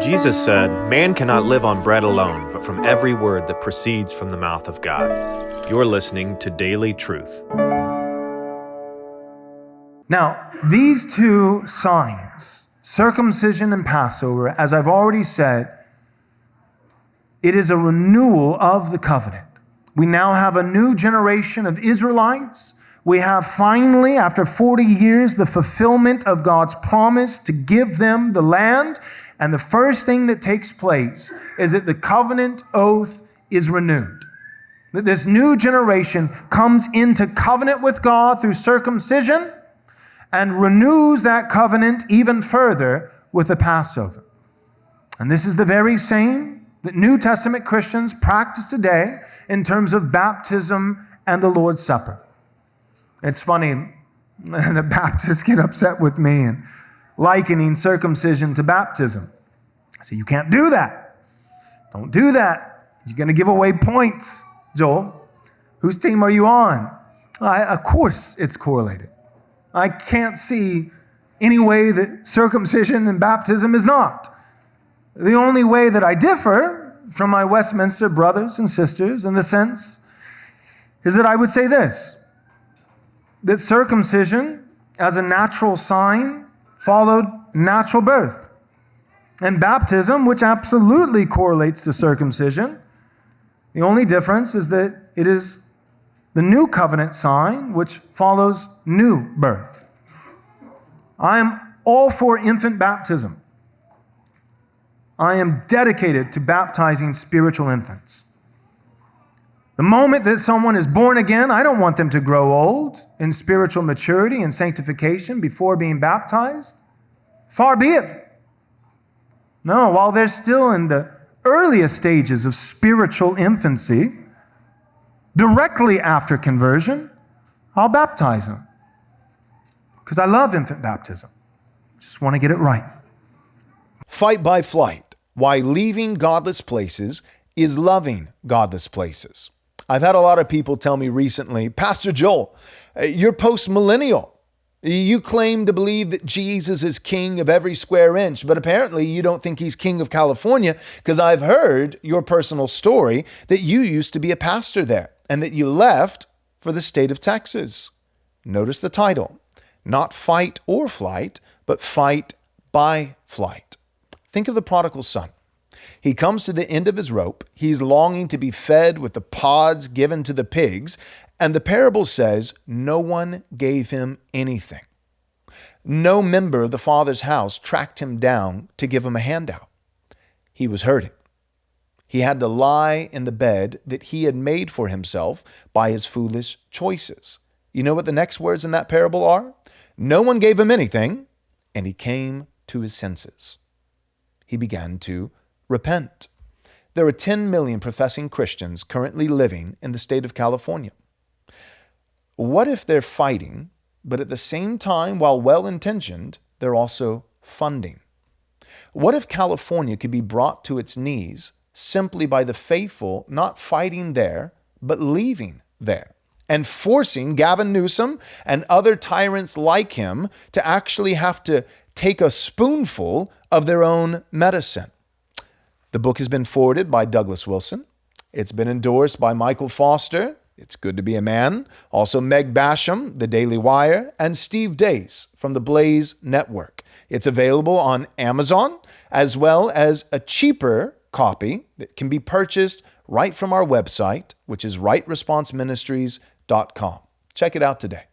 Jesus said, "Man cannot live on bread alone, but from every word that proceeds from the mouth of God." You're listening to Daily Truth. Now, these two signs, circumcision and Passover, as I've already said, it is a renewal of the covenant. We now have a new generation of Israelites. We have finally, after 40 years, the fulfillment of God's promise to give them the land. And the first thing that takes place is that the covenant oath is renewed. That this new generation comes into covenant with God through circumcision and renews that covenant even further with the Passover. And this is the very same that New Testament Christians practice today in terms of baptism and the Lord's Supper. It's funny, the Baptists get upset with me and likening circumcision to baptism. I say, you can't do that. Don't do that. You're going to give away points, Joel. Whose team are you on? Of course it's correlated. I can't see any way that circumcision and baptism is not. The only way that I differ from my Westminster brothers and sisters in the sense is that I would say this, that circumcision as a natural sign followed natural birth. And baptism, which absolutely correlates to circumcision, the only difference is that it is the new covenant sign which follows new birth. I am all for infant baptism. I am dedicated to baptizing spiritual infants. The moment that someone is born again, I don't want them to grow old in spiritual maturity and sanctification before being baptized. Far be it. No, while they're still in the earliest stages of spiritual infancy, directly after conversion, I'll baptize them. Because I love infant baptism. Just want to get it right. Fight by flight. Why leaving godless places is loving godless places. I've had a lot of people tell me recently, Pastor Joel, you're post-millennial. You claim to believe that Jesus is king of every square inch, but apparently you don't think he's king of California, because I've heard your personal story that you used to be a pastor there and that you left for the state of Texas. Notice the title, not fight or flight, but fight by flight. Think of the prodigal son. He comes to the end of his rope. He's longing to be fed with the pods given to the pigs. And the parable says, no one gave him anything. No member of the father's house tracked him down to give him a handout. He was hurting. He had to lie in the bed that he had made for himself by his foolish choices. You know what the next words in that parable are? No one gave him anything, and he came to his senses. He began to repent. There are 10 million professing Christians currently living in the state of California. What if they're fighting, but at the same time, while well-intentioned, they're also funding? What if California could be brought to its knees simply by the faithful not fighting there, but leaving there, and forcing Gavin Newsom and other tyrants like him to actually have to take a spoonful of their own medicine? The book has been forwarded by Douglas Wilson. It's been endorsed by Michael Foster. It's Good to Be a Man. Also Meg Basham, The Daily Wire, and Steve Dace from the Blaze Network. It's available on Amazon, as well as a cheaper copy that can be purchased right from our website, which is rightresponseministries.com. Check it out today.